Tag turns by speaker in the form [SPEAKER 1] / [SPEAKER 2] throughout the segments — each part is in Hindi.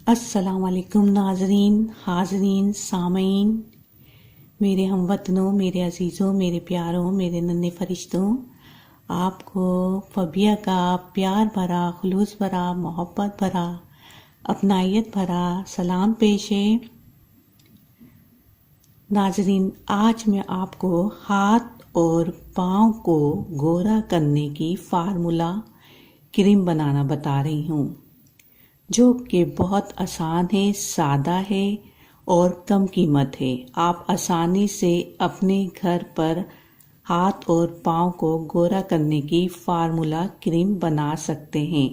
[SPEAKER 1] अस्सलामुअलैकुम नाजरीन, हाजरीन, सामीन, मेरे हमवतनों, मेरे अजीज़ों, मेरे प्यारों, मेरे नन्हे फरिश्तों, आपको फबिया का प्यार भरा, खुलूस भरा, मोहब्बत भरा, अपनायत भरा सलाम पेश है। नाजरीन, आज मैं आपको हाथ और पाँव को गोरा करने की फार्मूला क्रीम बनाना बता रही हूँ, जो कि बहुत आसान है, सादा है और कम कीमत है। आप आसानी से अपने घर पर हाथ और पाँव को गोरा करने की फार्मूला क्रीम बना सकते हैं।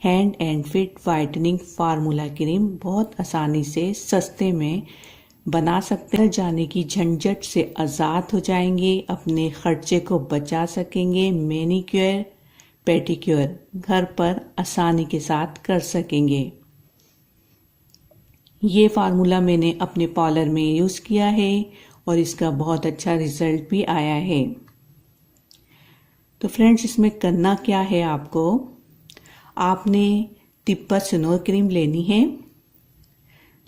[SPEAKER 1] Hand and feet whitening formula cream बहुत आसानी से सस्ते में बना सकते हैं। जाने की झंझट से आज़ाद हो जाएंगे, अपने खर्चे को बचा सकेंगे, मैनीक्योर पेडिक्योर घर पर आसानी के साथ कर सकेंगे। ये फार्मूला मैंने अपने पार्लर में यूज़ किया है और इसका बहुत अच्छा रिजल्ट भी आया है। तो फ्रेंड्स, इसमें करना क्या है, आपने तिब्बत सनोर क्रीम लेनी है,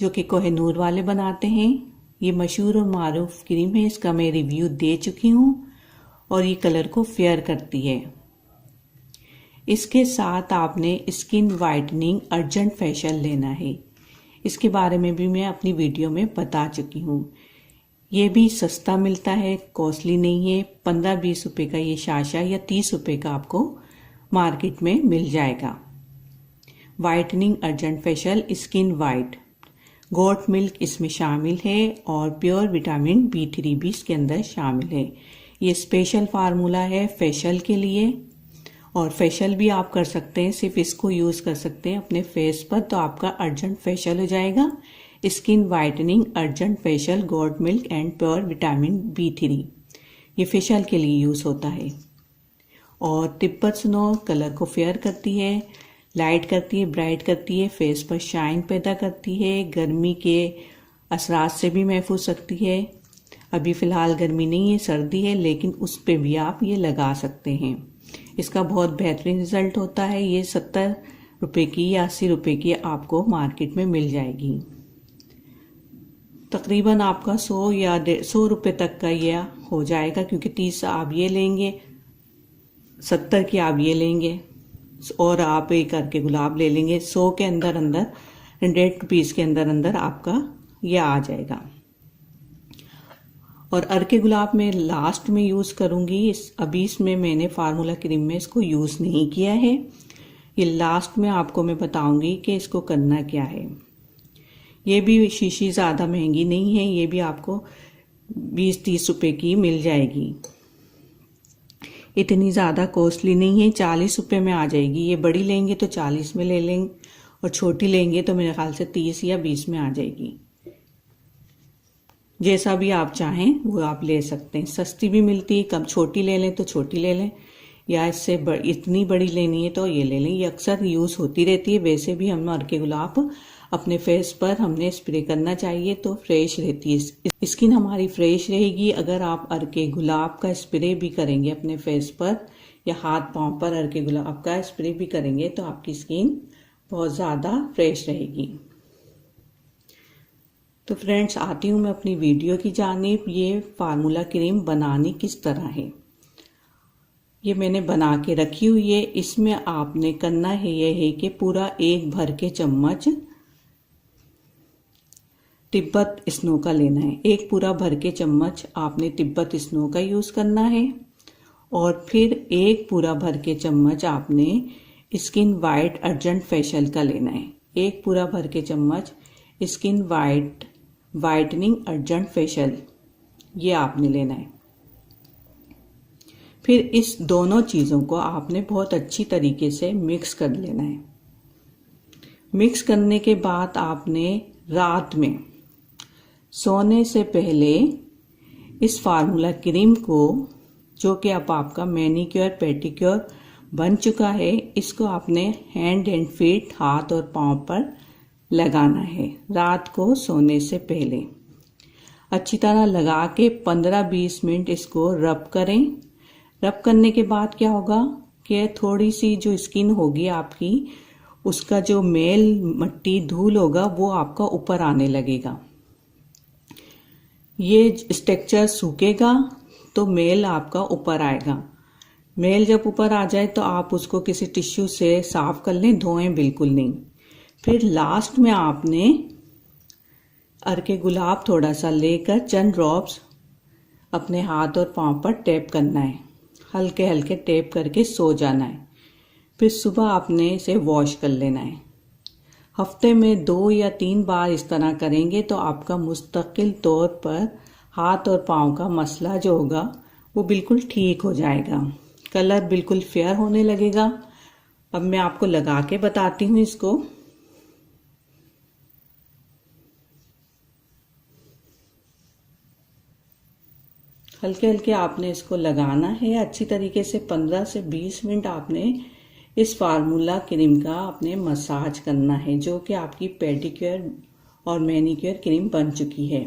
[SPEAKER 1] जो कि कोहिनूर वाले बनाते हैं। ये मशहूर और मारूफ क्रीम है, इसका मैं रिव्यू दे चुकी हूँ और ये कलर को फेयर करती है। इसके साथ आपने स्किन वाइटनिंग अर्जेंट फेशियल लेना है। इसके बारे में भी मैं अपनी वीडियो में बता चुकी हूँ। ये भी सस्ता मिलता है, कॉस्टली नहीं है। 15-20 रुपये का ये शाशा या 30 रुपये का आपको मार्केट में मिल जाएगा। Whitening urgent facial skin white, goat milk इसमें शामिल है और प्योर विटामिन B3 भी इसके अंदर शामिल है। ये स्पेशल फार्मूला है फेशियल के लिए, और फेशियल भी आप कर सकते हैं, सिर्फ इसको यूज़ कर सकते हैं अपने फेस पर, तो आपका अर्जेंट फेशियल हो जाएगा। Skin whitening urgent facial goat milk and pure vitamin B3, ये फेशियल के लिए यूज़ होता है। और तिब्बत सनोर कलर को फेयर करती है, लाइट करती है, ब्राइट करती है, फेस पर शाइन पैदा करती है, गर्मी के असरात से भी महफूज रखती है। अभी फ़िलहाल गर्मी नहीं है, सर्दी है, लेकिन उस पर भी आप ये लगा सकते हैं। इसका बहुत बेहतरीन रिजल्ट होता है। ये 70 रुपये की या 80 रुपये की आपको मार्केट में मिल जाएगी। तकरीबन आपका 100 या 150 रुपये तक का यह हो जाएगा, क्योंकि 30 आप ये लेंगे, 70 की आप ये लेंगे और आप एक करके गुलाब ले लेंगे। 100 के अंदर 100 रुपीज़ के अंदर आपका यह आ जाएगा। और अर्के गुलाब में लास्ट में यूज़ करूँगी। अभी इसमें मैंने फार्मूला क्रीम में इसको यूज़ नहीं किया है। ये लास्ट में आपको मैं बताऊँगी कि इसको करना क्या है। ये भी शीशी ज़्यादा महंगी नहीं है, ये भी आपको 20-30 रुपये की मिल जाएगी। इतनी ज़्यादा कॉस्टली नहीं है, 40 रुपये में आ जाएगी। ये बड़ी लेंगे तो 40 में ले लेंगे और छोटी लेंगे तो मेरे ख्याल से 30 या 20 में आ जाएगी। जैसा भी आप चाहें वो आप ले सकते हैं। सस्ती भी मिलती है, कम छोटी ले लें तो छोटी ले लें, या इससे इतनी बड़ी लेनी है तो ये ले लें। ये अक्सर यूज़ होती रहती है। वैसे भी हम अर्के गुलाब अपने फेस पर हमने स्प्रे करना चाहिए तो फ्रेश रहती है, स्किन हमारी फ्रेश रहेगी। अगर आप अर्के गुलाब का स्प्रे भी करेंगे अपने फेस पर या हाथ पाँव पर अर्के गुलाब का स्प्रे भी करेंगे तो आपकी स्किन बहुत ज़्यादा फ्रेश रहेगी। तो फ्रेंड्स, आती हूँ मैं अपनी वीडियो की जानिब। ये फार्मूला क्रीम बनानी किस तरह है, ये मैंने बना के रखी हुई है। इसमें आपने करना है ये है कि पूरा 1 भर के चम्मच तिब्बत स्नो का लेना है। 1 पूरा भर के चम्मच आपने तिब्बत स्नो का यूज़ करना है। और फिर 1 पूरा भर के चम्मच आपने स्किन वाइट अर्जेंट फेशियल का लेना है। 1 पूरा भर के चम्मच स्किन वाइटनिंग अर्जेंट फेशियल, ये आपने लेना है। फिर इस दोनों चीज़ों को आपने बहुत अच्छी तरीके से मिक्स कर लेना है। मिक्स करने के बाद आपने रात में सोने से पहले इस फार्मूला क्रीम को, जो कि अब आपका मैनीक्योर पेडिक्योर बन चुका है, इसको आपने हैंड एंड फीट, हाथ और पाँव पर लगाना है। रात को सोने से पहले अच्छी तरह लगा के 15-20 मिनट इसको रब करें। रब करने के बाद क्या होगा कि थोड़ी सी जो स्किन होगी आपकी उसका जो मेल मट्टी धूल होगा वो आपका ऊपर आने लगेगा। ये स्ट्रक्चर सूखेगा तो मेल आपका ऊपर आएगा। मेल जब ऊपर आ जाए तो आप उसको किसी टिश्यू से साफ कर लें, धोएं बिल्कुल नहीं। फिर लास्ट में आपने अर्के गुलाब थोड़ा सा लेकर चंद ड्रॉप्स अपने हाथ और पांव पर टैप करना है, हल्के हल्के टैप करके सो जाना है। फिर सुबह आपने इसे वॉश कर लेना है। हफ्ते में 2 या 3 बार इस तरह करेंगे तो आपका मुस्तकिल तौर पर हाथ और पाँव का मसला जो होगा वो बिल्कुल ठीक हो जाएगा। कलर बिल्कुल फेयर होने लगेगा। अब मैं आपको लगा के बताती हूँ इसको। हल्के हल्के आपने इसको लगाना है अच्छी तरीके से। 15 से 20 मिनट आपने इस फार्मूला क्रीम का आपने मसाज करना है, जो कि आपकी पेडिक्योर और मैनिक्योर क्रीम बन चुकी है।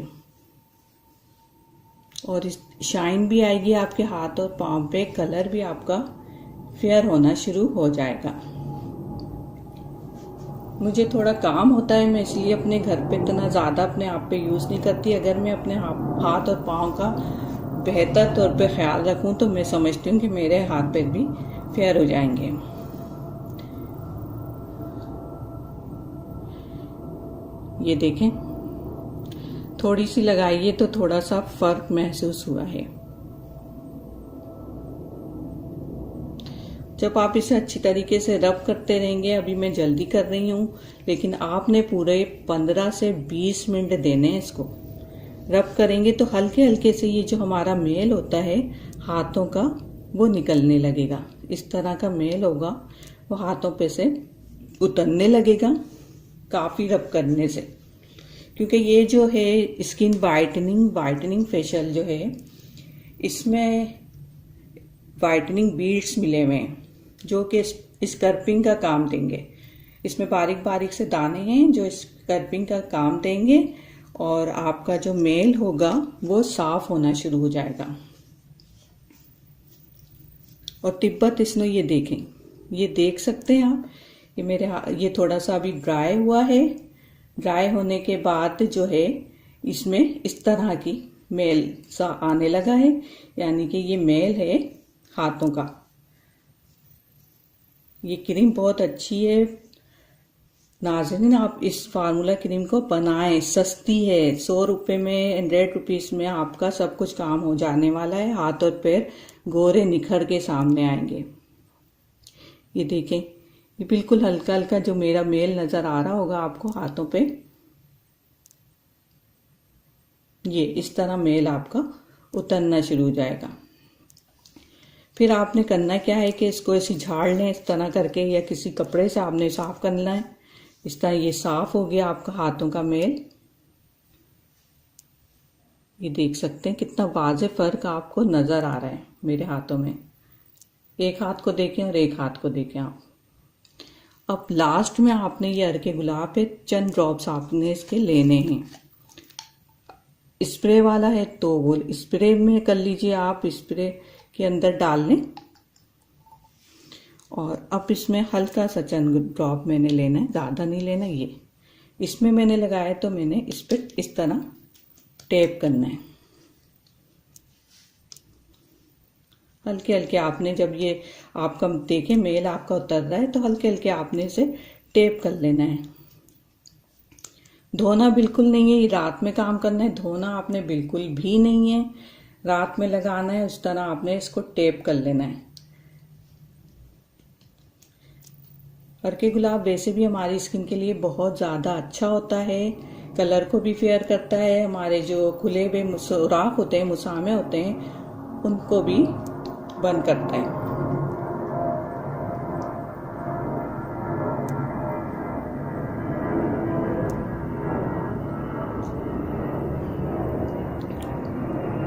[SPEAKER 1] और इस शाइन भी आएगी आपके हाथ और पाँव पे, कलर भी आपका फेयर होना शुरू हो जाएगा। मुझे थोड़ा काम होता है, मैं इसलिए अपने घर पे इतना ज़्यादा अपने आप पे यूज़ नहीं करती। अगर मैं अपने हाथ और पाँव का बेहतर तौर पे ख्याल रखूं तो मैं समझती हूँ कि मेरे हाथ पैर भी फेयर हो जाएंगे। ये देखें, थोड़ी सी लगाइए तो थोड़ा सा फर्क महसूस हुआ है। जब आप इसे अच्छी तरीके से रब करते रहेंगे, अभी मैं जल्दी कर रही हूँ लेकिन आपने पूरे 15 से 20 मिनट देने हैं इसको। रब करेंगे तो हल्के हल्के से ये जो हमारा मेल होता है हाथों का वो निकलने लगेगा। इस तरह का मेल होगा, वो हाथों पे से उतरने लगेगा काफ़ी रब करने से। क्योंकि ये जो है स्किन वाइटनिंग फेशियल जो है, इसमें वाइटनिंग बीड्स मिले हुए हैं जो कि स्क्रपिंग का काम देंगे। इसमें बारीक बारीक से दाने हैं जो स्क्रपिंग का काम देंगे और आपका जो मेल होगा वो साफ होना शुरू हो जाएगा। और तिब्बत इसमें ये देखें, ये देख सकते हैं आप, ये मेरे ये थोड़ा सा अभी ड्राई हुआ है। ड्राई होने के बाद जो है इसमें इस तरह की मेल सा आने लगा है, यानी कि ये मेल है हाथों का। ये क्रीम बहुत अच्छी है नाज़रीन, आप इस फार्मूला क्रीम को बनाएं। सस्ती है, 100 रुपये में, 100 रुपीज़ में आपका सब कुछ काम हो जाने वाला है। हाथ और पैर गोरे निखर के सामने आएंगे। ये देखें, ये बिल्कुल हल्का हल्का जो मेरा मेल नज़र आ रहा होगा आपको हाथों पे, ये इस तरह मेल आपका उतरना शुरू हो जाएगा। फिर आपने करना क्या है कि इसको ऐसी झाड़ लें इस तरह करके, या किसी कपड़े से आपने साफ करना है। इस तरह ये साफ हो गया आपका हाथों का मेल। ये देख सकते हैं कितना वाज़े फर्क आपको नजर आ रहा है मेरे हाथों में। एक हाथ को देखें और एक हाथ को देखें आप। अब लास्ट में आपने ये अर्के गुलाब पे चंद ड्रॉप्स आपने इसके लेने हैं। स्प्रे वाला है तो वो स्प्रे में कर लीजिए, आप स्प्रे के अंदर डाल लें। और अब इसमें हल्का सा चंद ड्रॉप मैंने लेना है, ज़्यादा नहीं लेना। ये इसमें मैंने लगाया तो मैंने इस पर इस तरह टैप करना है। हल्के हल्के आपने, जब ये आपका देखें मेल आपका उतर रहा है तो हल्के हल्के आपने इसे टैप कर लेना है। धोना बिल्कुल नहीं है, ये रात में काम करना है, धोना आपने बिल्कुल भी नहीं है। रात में लगाना है, उस तरह आपने इसको टैप कर लेना है। अर्के गुलाब वैसे भी हमारी स्किन के लिए बहुत ज़्यादा अच्छा होता है, कलर को भी फेयर करता है। हमारे जो खुले हुए सुराख होते हैं, मुसामे होते हैं, उनको भी बंद करता है।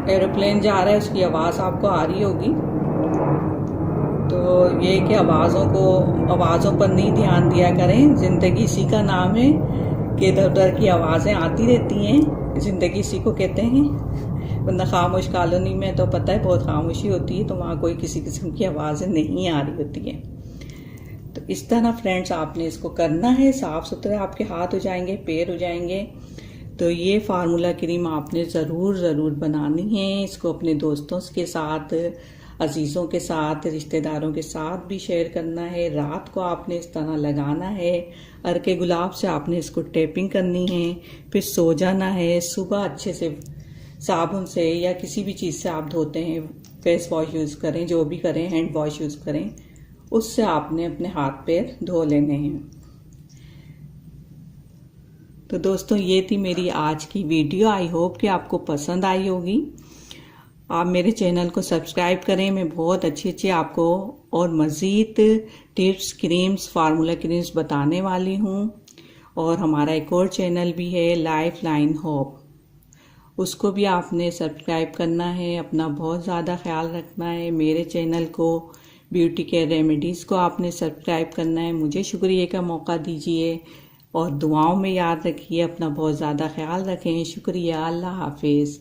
[SPEAKER 1] एरोप्लेन जा रहा है, उसकी आवाज़ आपको आ रही होगी। तो ये कि आवाज़ों पर नहीं ध्यान दिया करें। ज़िंदगी इसी का नाम है कि इधर उधर की आवाज़ें आती रहती हैं, ज़िंदगी इसी को कहते हैं। वरना खामोश कॉलोनी में तो पता है बहुत खामोशी होती है, तो वहाँ कोई किसी किस्म की आवाज़ें नहीं आ रही होती है। तो इस तरह फ्रेंड्स आपने इसको करना है, साफ सुथरे आपके हाथ हो जाएंगे, पैर हो जाएंगे। तो ये फार्मूला क्रीम आपने ज़रूर बनानी है। इसको अपने दोस्तों के साथ, अजीज़ों के साथ, रिश्तेदारों के साथ भी शेयर करना है। रात को आपने इस तरह लगाना है, अर्के गुलाब से आपने इसको टैपिंग करनी है, फिर सो जाना है। सुबह अच्छे से साबुन से या किसी भी चीज़ से आप धोते हैं, फेस वॉश यूज़ करें, जो भी करें, हैंड वॉश यूज़ करें, उससे आपने अपने हाथ पैर धो लेने हैं। तो दोस्तों ये थी मेरी आज की वीडियो। आई होप कि आपको पसंद आई होगी। आप मेरे चैनल को सब्सक्राइब करें। मैं बहुत अच्छी आपको और मज़ीद टिप्स, क्रीम्स, फार्मूला क्रीम्स बताने वाली हूँ। और हमारा एक और चैनल भी है, लाइफ लाइन होप, उसको भी आपने सब्सक्राइब करना है। अपना बहुत ज़्यादा ख्याल रखना है। मेरे चैनल को, ब्यूटी केयर रेमेडीज़ को आपने सब्सक्राइब करना है। मुझे शुक्रिया का मौका दीजिए और दुआओं में याद रखिए। अपना बहुत ज़्यादा ख्याल रखें। शुक्रिया। अल्लाह हाफिज़।